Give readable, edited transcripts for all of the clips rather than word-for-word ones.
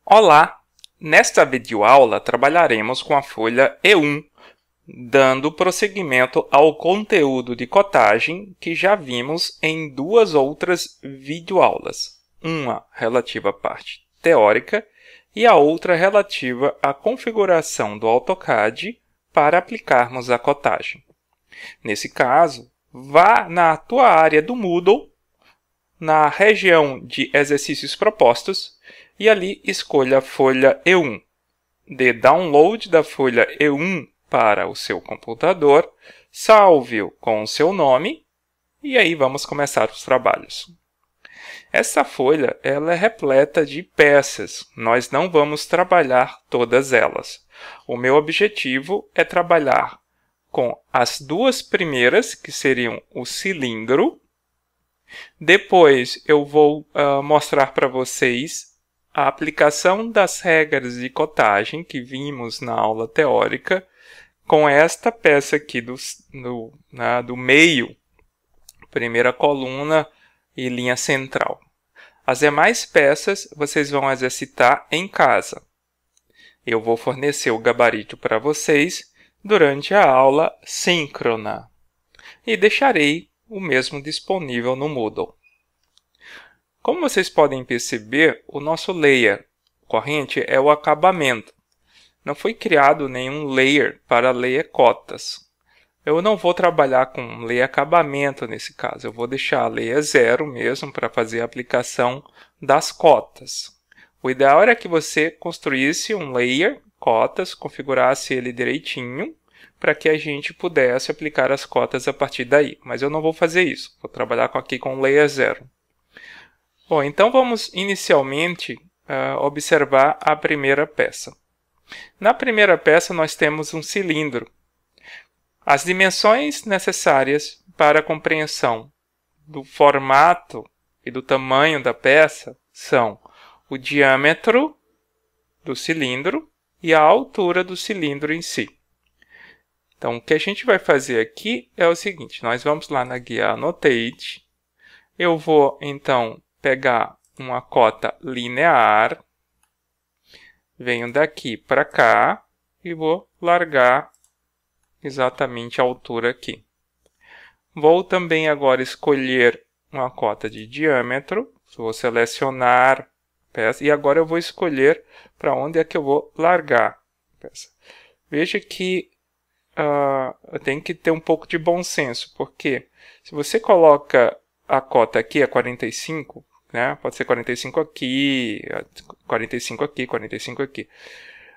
Olá! Nesta videoaula trabalharemos com a folha E1, dando prosseguimento ao conteúdo de cotagem que já vimos em duas outras videoaulas, uma relativa à parte teórica e a outra relativa à configuração do AutoCAD para aplicarmos a cotagem. Nesse caso, vá na tua área do Moodle, na região de exercícios propostos, e ali escolha a folha E1. Dê download da folha E1 para o seu computador, salve-o com o seu nome e aí vamos começar os trabalhos. Essa folha ela é repleta de peças, nós não vamos trabalhar todas elas. O meu objetivo é trabalhar com as duas primeiras, que seriam o cilindro. Depois eu vou mostrar para vocês a aplicação das regras de cotagem que vimos na aula teórica com esta peça aqui do meio, primeira coluna e linha central. As demais peças vocês vão exercitar em casa. Eu vou fornecer o gabarito para vocês durante a aula síncrona e deixarei o mesmo disponível no Moodle. Como vocês podem perceber, o nosso layer corrente é o acabamento. Não foi criado nenhum layer para layer cotas. Eu não vou trabalhar com layer acabamento nesse caso. Eu vou deixar a layer 0 mesmo para fazer a aplicação das cotas. O ideal era que você construísse um layer cotas, configurasse ele direitinho, para que a gente pudesse aplicar as cotas a partir daí. Mas eu não vou fazer isso. Vou trabalhar aqui com layer 0. Bom, então vamos inicialmente observar a primeira peça. Na primeira peça nós temos um cilindro. As dimensões necessárias para a compreensão do formato e do tamanho da peça são o diâmetro do cilindro e a altura do cilindro em si. Então, o que a gente vai fazer aqui é o seguinte, nós vamos lá na guia Annotate. Eu vou, então, pegar uma cota linear, venho daqui para cá e vou largar exatamente a altura aqui. Vou também agora escolher uma cota de diâmetro, vou selecionar a peça e agora eu vou escolher para onde é que eu vou largar a peça. Veja que eu tenho que ter um pouco de bom senso, porque se você coloca a cota aqui a 45, né? Pode ser 45 aqui, 45 aqui, 45 aqui.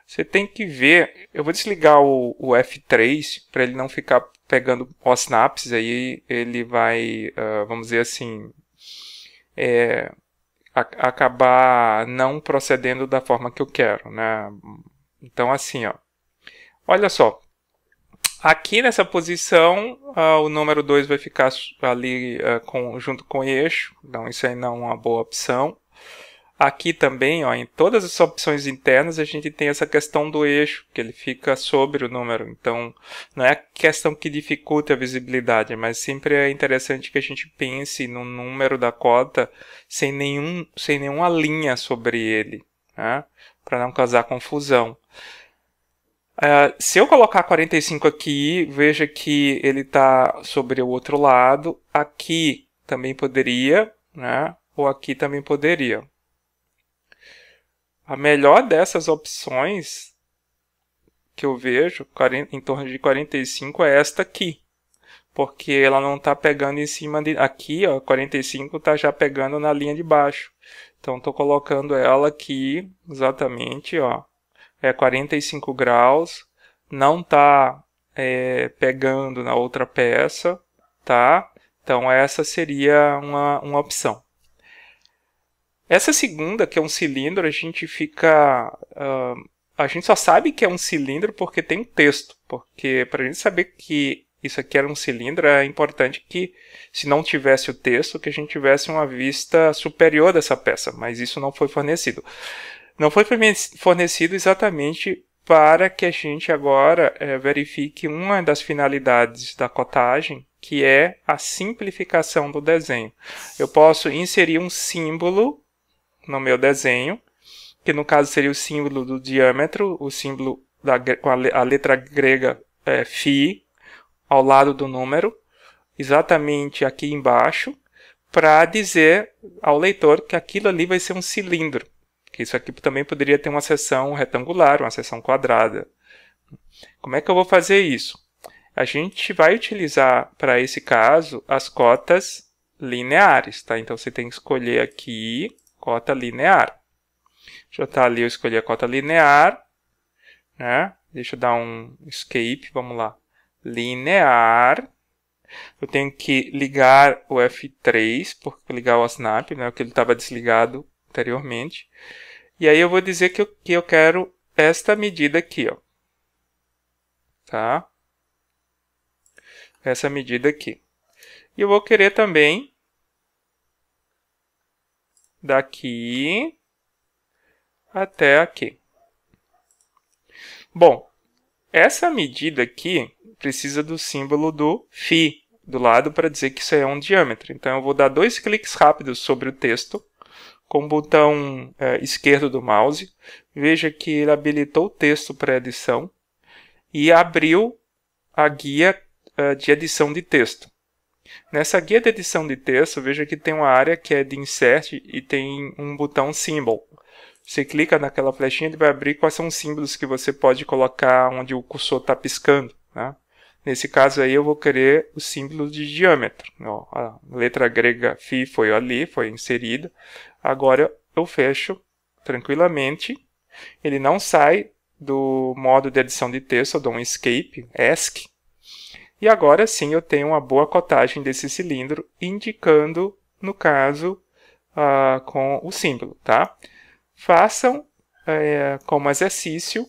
Você tem que ver, eu vou desligar o F3 para ele não ficar pegando os snaps, aí ele vai, vamos dizer assim, acabar não procedendo da forma que eu quero, né? Então assim, ó, olha só. Aqui nessa posição, o número 2 vai ficar ali junto com o eixo, então isso aí não é uma boa opção. Aqui também, ó, em todas as opções internas, a gente tem essa questão do eixo, que ele fica sobre o número. Então, não é a questão que dificulta a visibilidade, mas sempre é interessante que a gente pense no número da cota sem nenhuma linha sobre ele, né? Para não causar confusão. Se eu colocar 45 aqui, veja que ele está sobre o outro lado. Aqui também poderia, né? Ou aqui também poderia. A melhor dessas opções que eu vejo, em torno de 45, é esta aqui. Porque ela não está pegando em cima de... Aqui, ó, 45 está já pegando na linha de baixo. Então, estou colocando ela aqui, exatamente, ó. É 45 graus, não está pegando na outra peça, tá? Então essa seria uma opção. Essa segunda, que é um cilindro, a gente só sabe que é um cilindro porque tem um texto, porque para a gente saber que isso aqui era um cilindro, é importante que, se não tivesse o texto, que a gente tivesse uma vista superior dessa peça, mas isso não foi fornecido. Não foi fornecido exatamente para que a gente agora verifique uma das finalidades da cotagem, que é a simplificação do desenho. Eu posso inserir um símbolo no meu desenho que no caso seria o símbolo do diâmetro, o símbolo com a letra grega φ ao lado do número, exatamente aqui embaixo, para dizer ao leitor que aquilo ali vai ser um cilindro. Que isso aqui também poderia ter uma seção retangular, uma seção quadrada. Como é que eu vou fazer isso? A gente vai utilizar, para esse caso, as cotas lineares. Tá? Então, você tem que escolher aqui, cota linear. Já está ali, eu escolhi a cota linear. Né? Deixa eu dar um escape, vamos lá. Linear. Eu tenho que ligar o F3, porque ligar o snap, né, porque ele estava desligado anteriormente. E aí eu vou dizer que eu quero esta medida aqui, ó. Tá? Essa medida aqui. E eu vou querer também daqui até aqui. Bom, essa medida aqui precisa do símbolo do φ do lado para dizer que isso é um diâmetro. Então, eu vou dar 2 cliques rápidos sobre o texto com o botão esquerdo do mouse. Veja que ele habilitou o texto para edição e abriu a guia de edição de texto. Nessa guia de edição de texto, veja que tem uma área que é de Insert e tem um botão Symbol. Você clica naquela flechinha, ele vai abrir quais são os símbolos que você pode colocar onde o cursor está piscando. Né? Nesse caso aí eu vou querer o símbolo de diâmetro. Ó, a letra grega φ foi ali, foi inserida. Agora eu fecho tranquilamente. Ele não sai do modo de edição de texto, eu dou um escape, ESC. E agora sim eu tenho uma boa cotagem desse cilindro, indicando, no caso, com o símbolo. Tá? Façam como exercício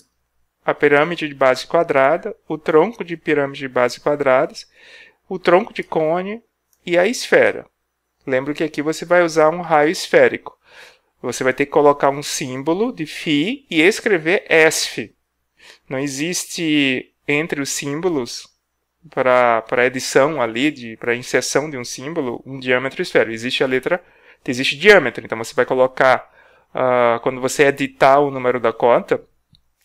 a pirâmide de base quadrada, o tronco de pirâmide de base quadradas, o tronco de cone e a esfera. Lembra que aqui você vai usar um raio esférico. Você vai ter que colocar um símbolo de φ e escrever ESF. Não existe entre os símbolos para a edição ali, para a inserção de um símbolo, um diâmetro esférico. Existe diâmetro, então você vai colocar, quando você editar o número da cota,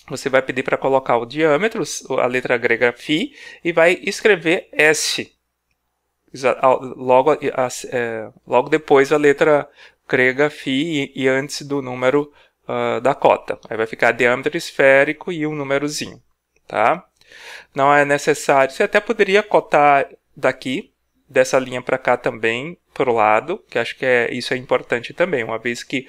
você vai pedir para colocar o diâmetro, a letra grega φ, e vai escrever S. Logo depois a letra grega φ e antes do número da cota. Aí vai ficar diâmetro esférico e um númerozinho. Tá? Não é necessário. Você até poderia cotar daqui, dessa linha para cá também, para o lado, que acho que isso é importante também, uma vez que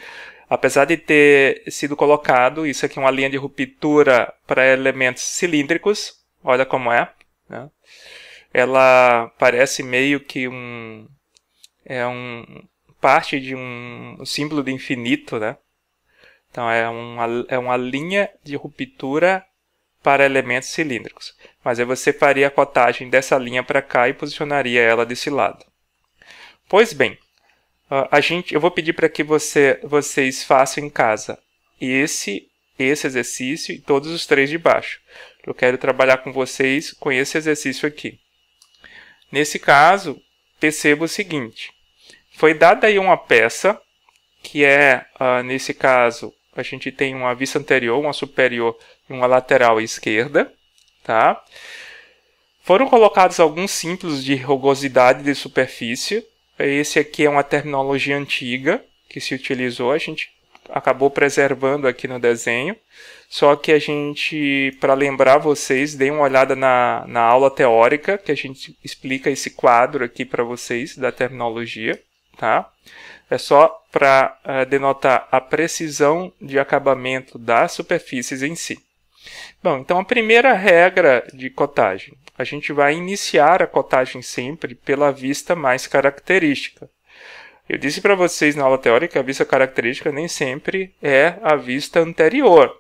apesar de ter sido colocado, isso aqui é uma linha de ruptura para elementos cilíndricos, olha como é, né? Ela parece meio que parte de um símbolo de infinito, né? Então é uma linha de ruptura para elementos cilíndricos. Mas aí você faria a cotagem dessa linha para cá e posicionaria ela desse lado. Pois bem, eu vou pedir para que vocês façam em casa esse exercício e todos os 3 de baixo. Eu quero trabalhar com vocês com esse exercício aqui. Nesse caso, perceba o seguinte. Foi dada aí uma peça, que nesse caso, a gente tem uma vista anterior, uma superior e uma lateral esquerda. Tá? Foram colocados alguns símbolos de rugosidade de superfície. Esse aqui é uma terminologia antiga que se utilizou, a gente acabou preservando aqui no desenho. Só que a gente, para lembrar vocês, deem uma olhada na aula teórica, que a gente explica esse quadro aqui para vocês da terminologia. Tá? É só para denotar a precisão de acabamento das superfícies em si. Bom, então a primeira regra de cotagem. A gente vai iniciar a cotagem sempre pela vista mais característica. Eu disse para vocês na aula teórica que a vista característica nem sempre é a vista anterior.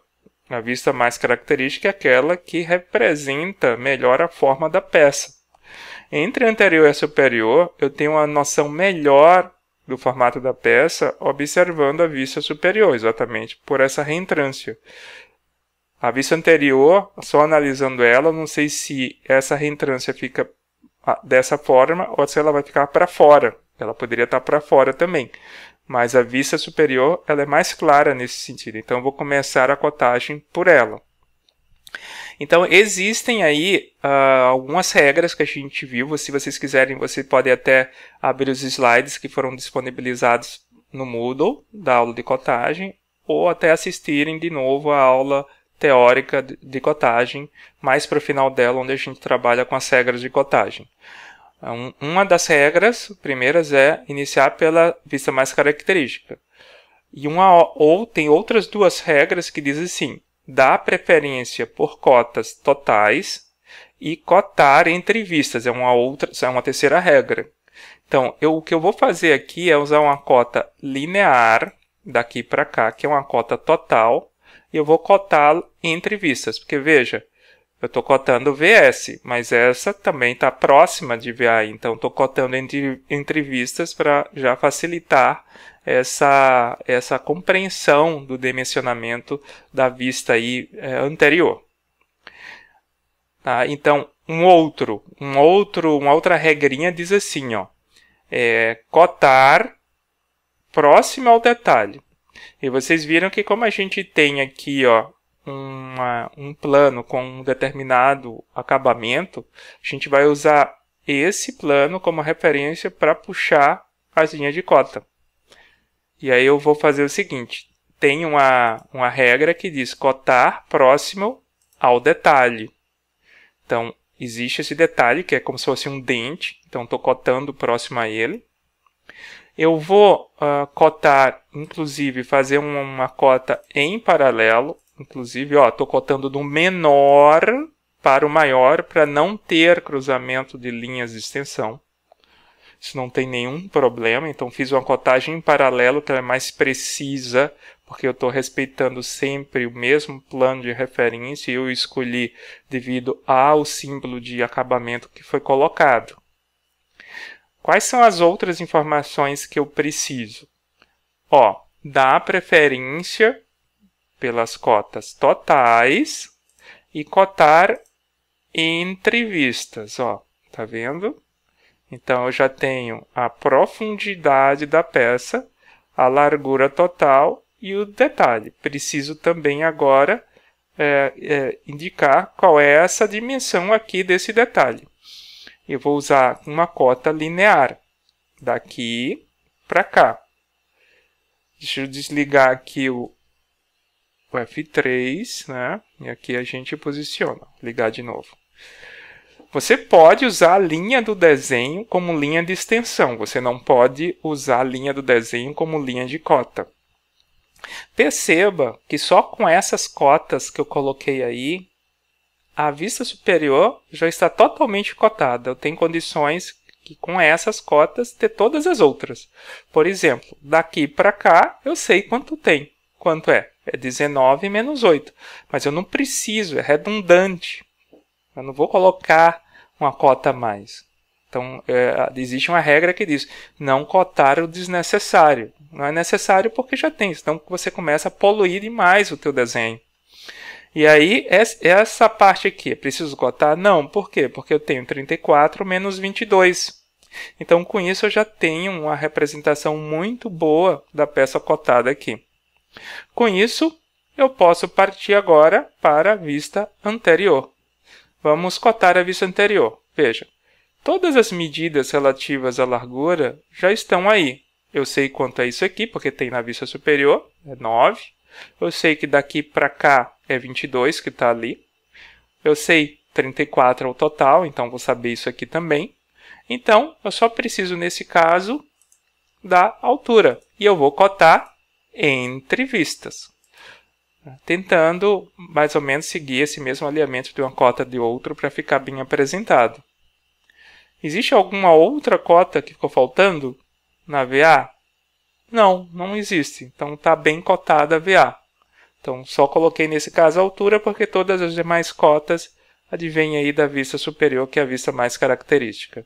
A vista mais característica é aquela que representa melhor a forma da peça. Entre a anterior e a superior, eu tenho uma noção melhor do formato da peça observando a vista superior, exatamente por essa reentrância. A vista anterior, só analisando ela, não sei se essa reentrância fica dessa forma ou se ela vai ficar para fora. Ela poderia estar para fora também. mas a vista superior ela é mais clara nesse sentido. Então, eu vou começar a cotagem por ela. Então, existem aí algumas regras que a gente viu. Se vocês quiserem, você pode até abrir os slides que foram disponibilizados no Moodle da aula de cotagem, ou até assistirem de novo a aula teórica de cotagem, mais para o final dela, onde a gente trabalha com as regras de cotagem. Uma das regras primeiras é iniciar pela vista mais característica. E tem outras duas regras que dizem assim: dá preferência por cotas totais e cotar entre vistas. É uma terceira regra. Então, o que eu vou fazer aqui é usar uma cota linear, daqui para cá, que é uma cota total, e eu vou cotar entre vistas. Porque, veja, eu estou cotando VS, mas essa também está próxima de VA, então estou cotando entre vistas para já facilitar essa compreensão do dimensionamento da vista aí, anterior. Tá? Então, uma outra regrinha diz assim, ó, cotar próximo ao detalhe. E vocês viram que como a gente tem aqui, ó, um plano com um determinado acabamento, a gente vai usar esse plano como referência para puxar as linhas de cota. E aí eu vou fazer o seguinte: tem uma regra que diz cotar próximo ao detalhe. Então, existe esse detalhe que é como se fosse um dente, então estou cotando próximo a ele. Eu vou cotar, inclusive, fazer uma cota em paralelo. Inclusive, estou cotando do menor para o maior para não ter cruzamento de linhas de extensão. Isso não tem nenhum problema. Então, fiz uma cotagem em paralelo que ela é mais precisa, porque eu estou respeitando sempre o mesmo plano de referência e eu escolhi devido ao símbolo de acabamento que foi colocado. Quais são as outras informações que eu preciso? Dá preferência pelas cotas totais e cotar entre vistas, tá vendo? Então, eu já tenho a profundidade da peça, a largura total e o detalhe. Preciso também agora indicar qual é essa dimensão aqui desse detalhe. Eu vou usar uma cota linear, daqui para cá. Deixa eu desligar aqui o F3, né? E aqui a gente posiciona. Ligar de novo. Você pode usar a linha do desenho como linha de extensão. Você não pode usar a linha do desenho como linha de cota. Perceba que só com essas cotas que eu coloquei aí, a vista superior já está totalmente cotada. Eu tenho condições que com essas cotas ter todas as outras. Por exemplo, daqui para cá eu sei quanto tem. Quanto é? É 19 menos 8. Mas eu não preciso, é redundante. Eu não vou colocar uma cota a mais. Então, existe uma regra que diz não cotar o desnecessário. Não é necessário porque já tem, senão você começa a poluir demais o teu desenho. E aí, essa parte aqui, preciso cotar? Não, por quê? Porque eu tenho 34 menos 22. Então, com isso, eu já tenho uma representação muito boa da peça cotada aqui. Com isso, eu posso partir agora para a vista anterior. Vamos cotar a vista anterior. Veja, todas as medidas relativas à largura já estão aí. Eu sei quanto é isso aqui, porque tem na vista superior, é 9. Eu sei que daqui para cá é 22, que está ali. Eu sei 34 é o total, então vou saber isso aqui também. Então, eu só preciso, nesse caso, da altura. E eu vou cotar entre vistas, tentando mais ou menos seguir esse mesmo alinhamento de uma cota de outro para ficar bem apresentado. Existe alguma outra cota que ficou faltando na VA? Não, não existe. Então está bem cotada a VA. Então só coloquei nesse caso a altura porque todas as demais cotas advêm aí da vista superior, que é a vista mais característica.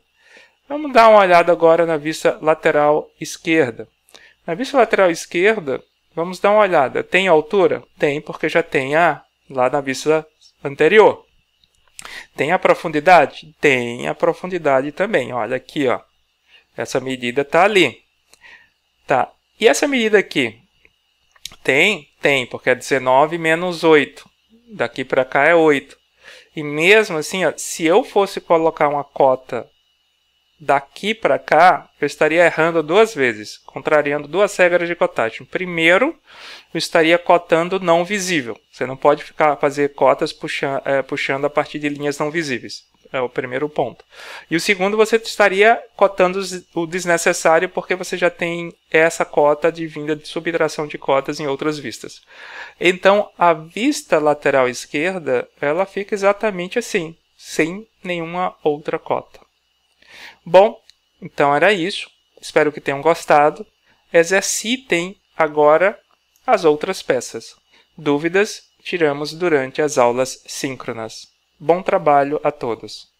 Vamos dar uma olhada agora na vista lateral esquerda. Na vista lateral esquerda, vamos dar uma olhada. Tem altura? Tem, porque já tem lá na vista anterior. Tem a profundidade? Tem a profundidade também. Olha aqui, essa medida está ali. Tá. E essa medida aqui? Tem, porque é 19 menos 8. Daqui para cá é 8. E mesmo assim, ó, se eu fosse colocar uma cota daqui para cá, eu estaria errando duas vezes, contrariando duas regras de cotagem. Primeiro, eu estaria cotando não visível. Você não pode fazer cotas puxando a partir de linhas não visíveis. É o primeiro ponto. E o segundo, você estaria cotando o desnecessário porque você já tem essa cota de vinda de subtração de cotas em outras vistas. Então, a vista lateral esquerda, ela fica exatamente assim, sem nenhuma outra cota. Bom, então era isso. Espero que tenham gostado. Exercitem agora as outras peças. Dúvidas, tiramos durante as aulas síncronas. Bom trabalho a todos!